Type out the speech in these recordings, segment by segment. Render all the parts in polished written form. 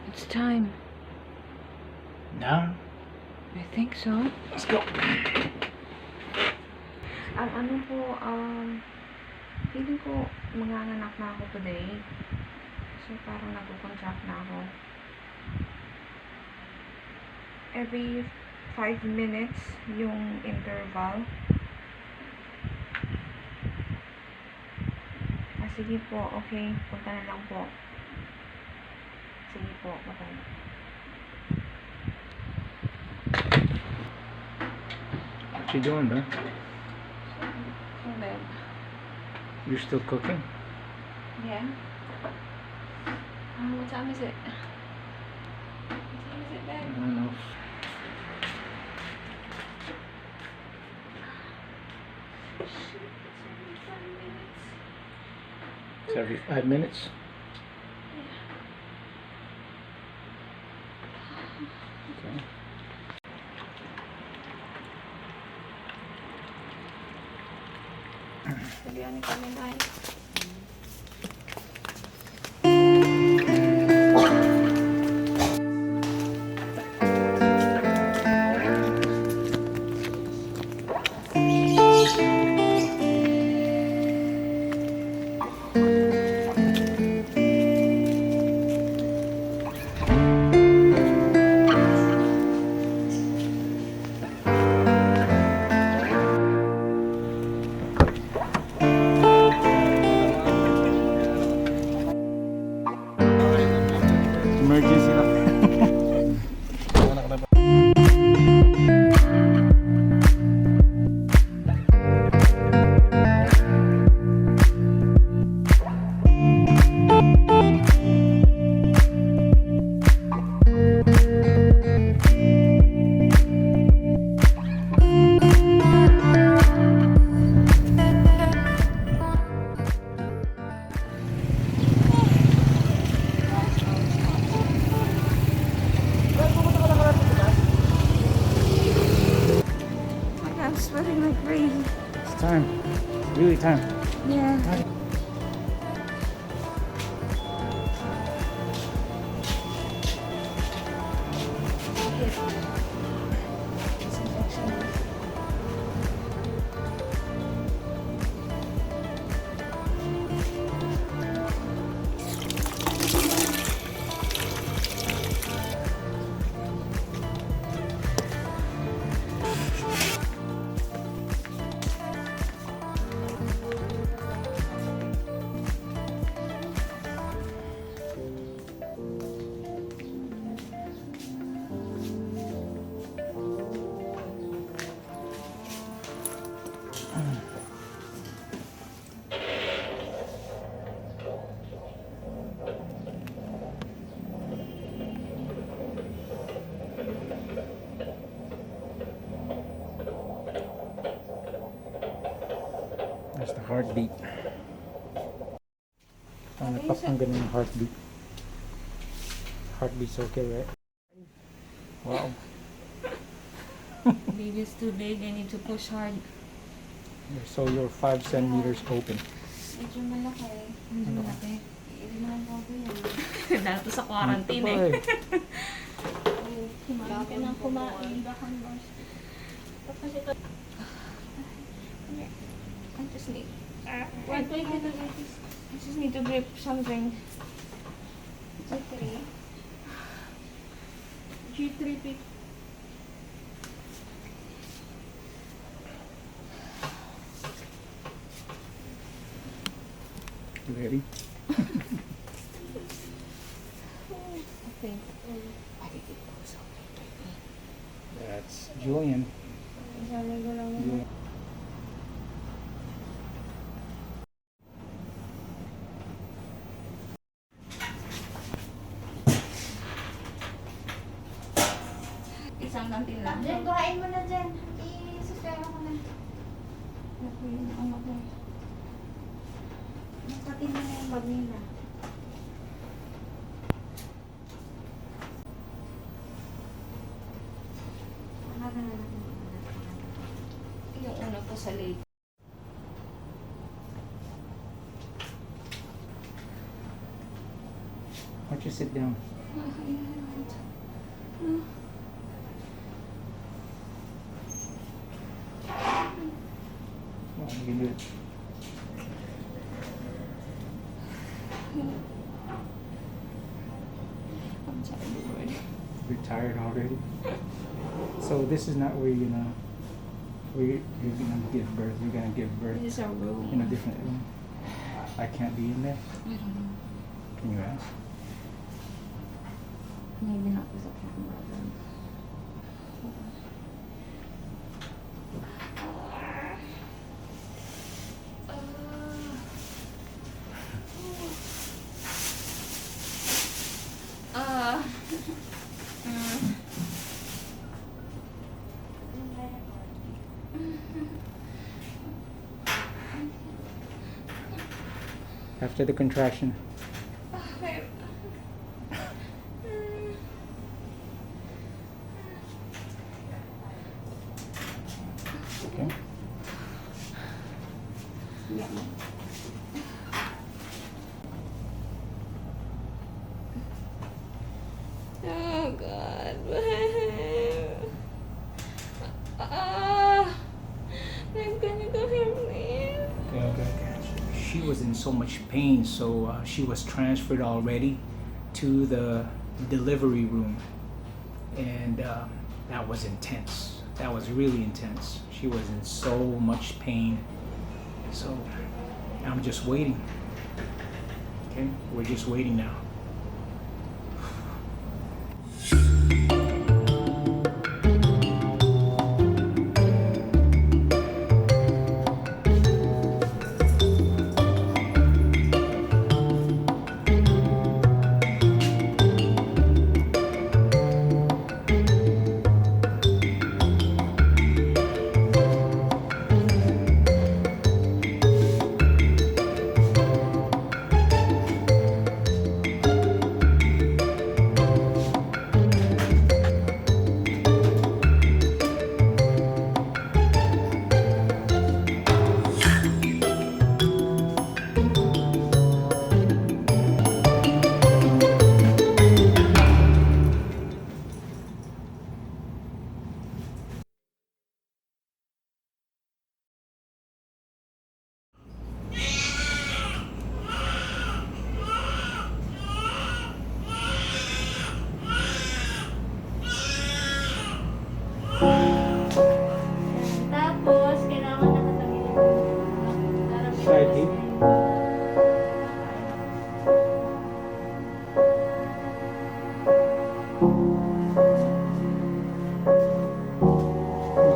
It's time. Now? I think so. Let's go. Feeling ko manganganak na ako today. So, parang nagko-contract na ako. Every 5 minutes yung interval. Sige po, okay. Punta na lang po. Sige po, bye. What you doing, man? Bed. You're still cooking? Yeah. What time is it? What time is it, I babe? don't know. Shoot, it's only 5 minutes. It's every 5 minutes? Okay. Julian, kami na eh. Emergency lang. Wala ka na ba? I'm sweating like crazy. It's time. Really time. Yeah. That's the heartbeat. Ang ganun yung heartbeat. Heartbeat's okay, right? Wow. Baby's too big. I need to push hard. So you're 5 centimeters open. Medyo malaki. Medyo Ano? malaki. Hindi naman bago yan. Dahil sa quarantine Ito eh. ba Kumain ka ng kumain, baka mas. Tapos ito, I just need... what way ka na I just need to grip something. G3. G3 pick. You ready? Okay. That's Julian. Sabi ko lang Julian. isang kantin lang. Jen, kuhain mo na dyan. I-sustain ko na. Okay, ano ko. Nakatin mo na yung bag nila. Yung una po sa lake. Why don't you sit down? Oh, you can do it. I'm tired. You're tired already? So this is not where you're gonna give birth. You're gonna give birth This is our room. in a different room. I can't be in there. I don't know. Can you ask? Maybe not with a camera then. Hold on. After the contraction. Okay. Yeah. Oh God. I'm gonna go here, please. Okay. She was in so much pain, so she was transferred already to the delivery room, and that was intense. That was really intense. She was in so much pain. So I'm just waiting. Okay, we're just waiting now. Tapos, kailangan nakatagilid yung Side hip.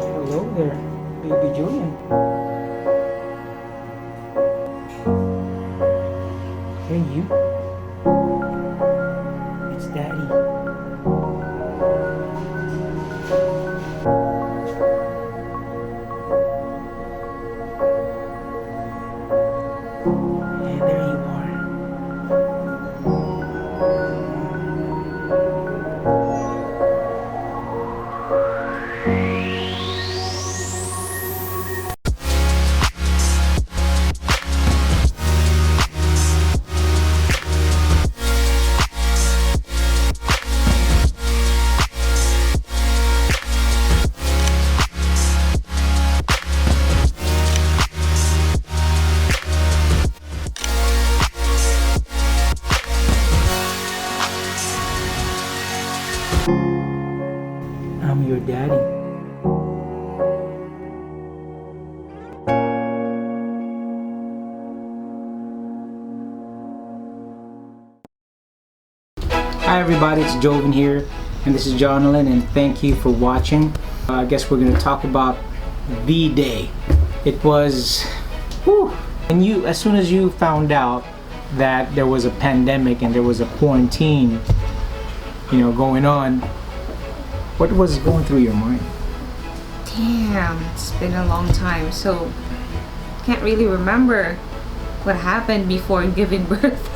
Hello there, baby Julian. Hey you. It's Daddy. Hey, there you are. I'm your daddy. Hi everybody, it's Joven here, and this is Jonathan, and thank you for watching. I guess we're going to talk about the day. It was, whew, and as soon as you found out that there was a pandemic and there was a quarantine, going on, what was going through your mind? Damn, it's been a long time, so can't really remember what happened before giving birth.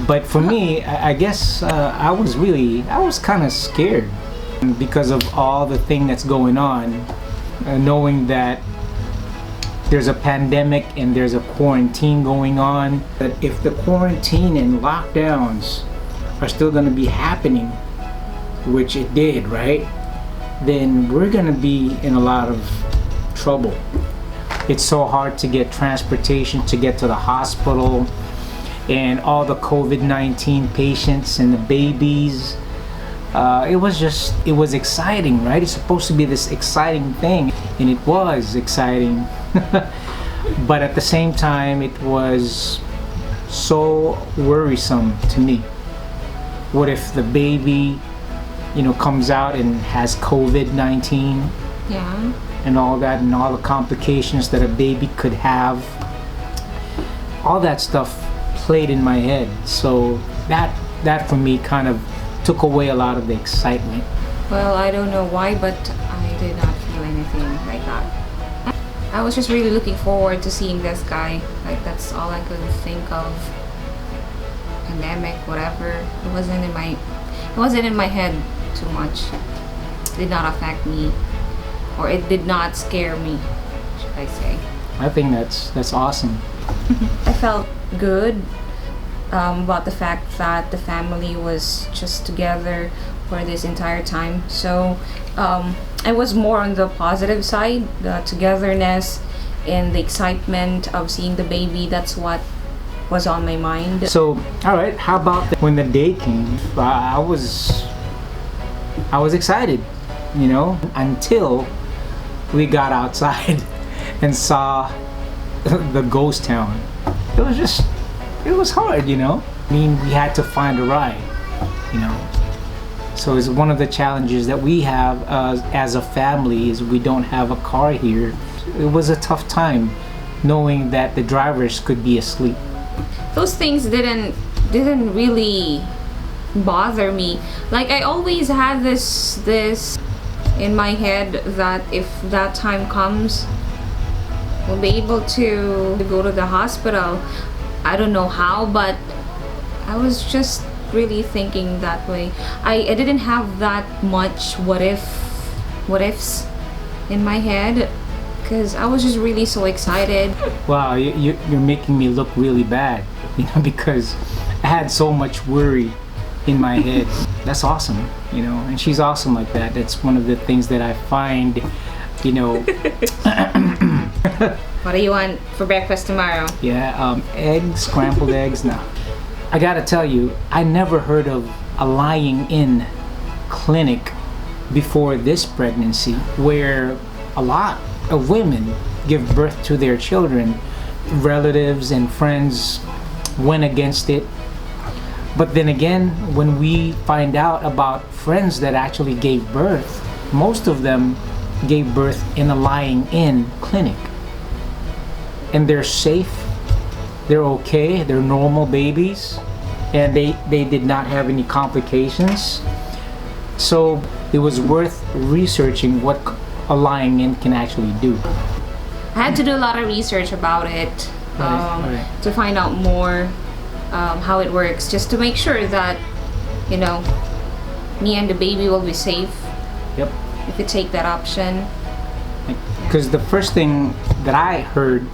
But for me, I guess I was kind of scared because of all the thing that's going on, knowing that there's a pandemic and there's a quarantine going on. That if the quarantine and lockdowns are still going to be happening, which it did, right? Then we're going to be in a lot of trouble. It's so hard to get transportation to get to the hospital, and all the COVID-19 patients and the babies. It was exciting, right? It's supposed to be this exciting thing, and it was exciting. But at the same time, it was so worrisome to me. What if the baby, comes out and has COVID-19? Yeah. And all that, and all the complications that a baby could have. All that stuff played in my head. So that for me kind of took away a lot of the excitement. Well, I don't know why, but I did not feel anything like that. I was just really looking forward to seeing this guy. Like, that's all I could think of. Pandemic, whatever. It wasn't in my head too much. It did not affect me, or it did not scare me, should I say. I think that's awesome. I felt good about the fact that the family was just together for this entire time. So I was more on the positive side, the togetherness and the excitement of seeing the baby. That's what was on my mind. So, all right, how about when the day came? I was excited, until we got outside and saw the ghost town. It was hard, I mean, we had to find a ride, So it's one of the challenges that we have as a family is we don't have a car here. It was a tough time knowing that the drivers could be asleep. Those things didn't really bother me. Like, I always had this in my head that if that time comes, we'll be able to go to the hospital. I don't know how, but I was just really thinking that way. I didn't have that much what ifs in my head, because I was just really so excited. Wow, you're making me look really bad, because I had so much worry in my head. That's awesome, and she's awesome like that. That's one of the things that I find, What do you want for breakfast tomorrow? Yeah, eggs, scrambled eggs. Now, I gotta tell you, I never heard of a lying-in clinic before this pregnancy, where a lot of women give birth to their children. Relatives and friends went against it. But then again, when we find out about friends that actually gave birth, most of them gave birth in a lying-in clinic. And they're safe, they're okay, they're normal babies, and they did not have any complications. So it was worth researching what a lying-in can actually do. I had to do a lot of research about it Right. to find out more how it works, just to make sure that, me and the baby will be safe. Yep. If you take that option. Because the first thing that I heard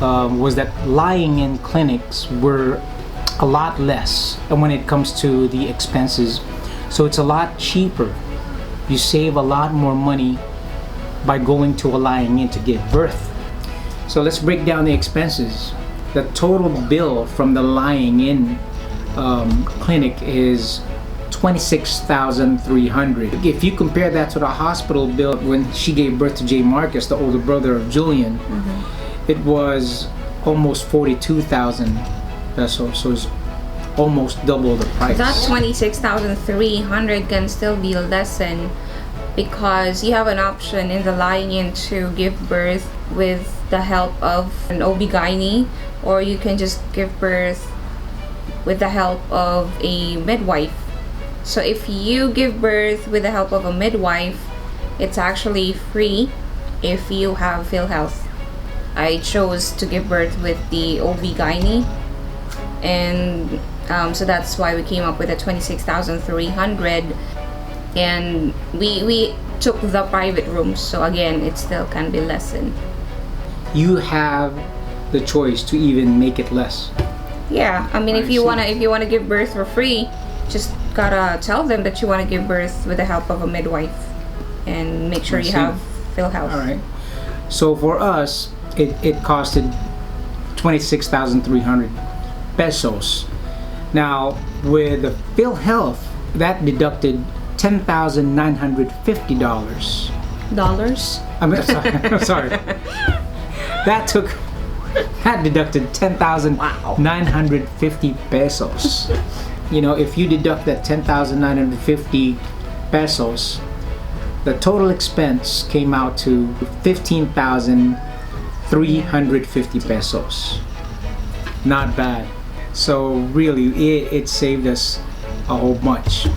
was that lying-in clinics were a lot less when it comes to the expenses. So it's a lot cheaper. You save a lot more money by going to a lying-in to give birth. So let's break down the expenses. The total bill from the lying-in clinic is $26,300. If you compare that to the hospital bill when she gave birth to J. Marcus, the older brother of Julian, it was almost 42,000 pesos. So it's almost double the price. That 26,300 can still be lessen, because you have an option in the lying-in to give birth with the help of an OB-GYN, or you can just give birth with the help of a midwife. So if you give birth with the help of a midwife, it's actually free if you have PhilHealth. I chose to give birth with the OB-GYN, and so that's why we came up with the 26,300, and we took the private rooms, so again, it still can be lessened. You have the choice to even make it less. Yeah, I mean, I if you see. wanna give birth for free, just gotta tell them that you wanna give birth with the help of a midwife, and make sure I you see. have Phil Health. All right. So for us, it costed 26,300 pesos. Now with the Phil Health, that deducted $10,950. Dollars? I mean, sorry, I'm sorry. That deducted 10,950 pesos. You know, if you deduct that 10,950 pesos, the total expense came out to 15,350 pesos. Not bad. So really, it saved us a whole bunch.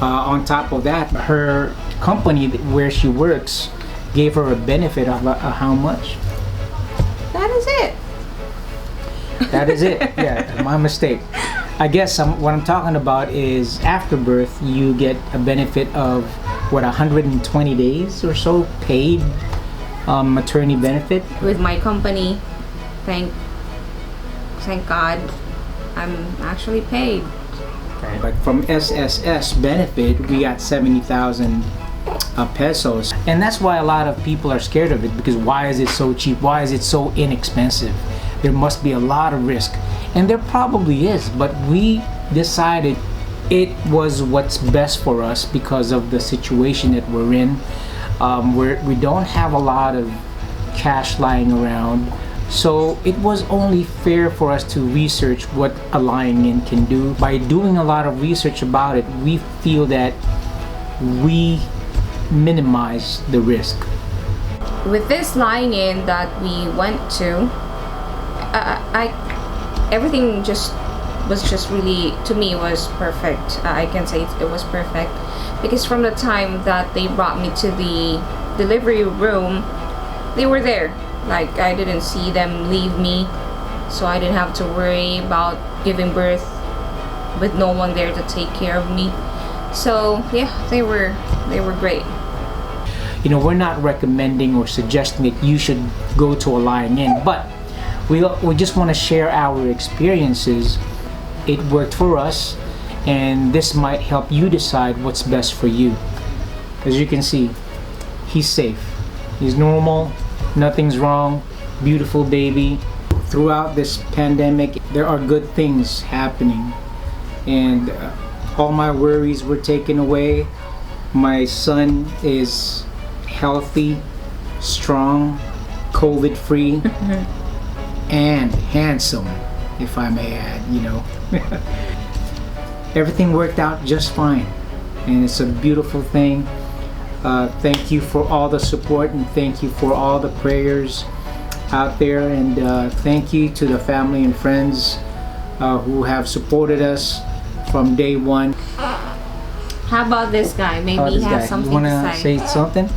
On top of that, her company where she works gave her a benefit of how much? That is it. That is it. Yeah, my mistake. I guess what I'm talking about is after birth, you get a benefit of what, 120 days or so paid maternity benefit. With my company, thank God, I'm actually paid. But from SSS benefit, we got 70,000 pesos. And that's why a lot of people are scared of it, because why is it so cheap? Why is it so inexpensive? There must be a lot of risk. And there probably is, but we decided it was what's best for us because of the situation that we're in. We don't have a lot of cash lying around. So it was only fair for us to research what a lying-in can do. By doing a lot of research about it, we feel that we minimize the risk. With this lying-in that we went to, everything was just really, to me, was perfect. I can say it was perfect, because from the time that they brought me to the delivery room, they were there. Like, I didn't see them leave me, so I didn't have to worry about giving birth with no one there to take care of me. So yeah, they were great. You know, we're not recommending or suggesting that you should go to a lying-in, but we just want to share our experiences. It worked for us, and this might help you decide what's best for you. As you can see, he's safe. He's normal. Nothing's wrong. Beautiful baby. Throughout this pandemic, there are good things happening, and all my worries were taken away. My son is healthy, strong, COVID-free, and handsome, if I may add, you know. Everything worked out just fine, and it's a beautiful thing. Thank you for all the support, and thank you for all the prayers out there, and thank you to the family and friends who have supported us from day one. How about this guy? Maybe he has something you to wanna say. say something?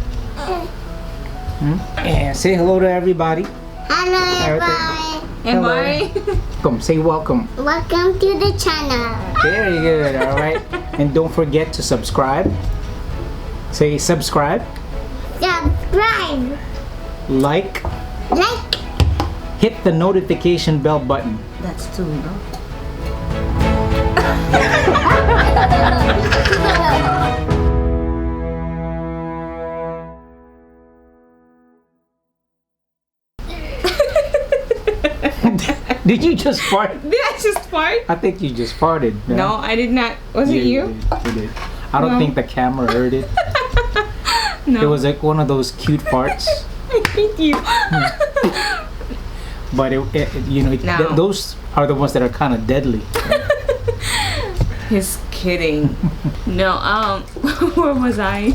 And say hello to everybody. Hello everybody. And Hello. bye. Welcome. Say welcome. Welcome to the channel. Very good. All right. And don't forget to subscribe. Say subscribe. Subscribe. Like. Like. Hit the notification bell button. That's two, no? Did you just fart? Did I just fart? I think you just farted. man. No, I did not. Was it you? You did. I don't No. think the camera heard it. No. It was like one of those cute farts. I hate you. But you know, No. those are the ones that are kind of deadly. He's kidding. No, where was I?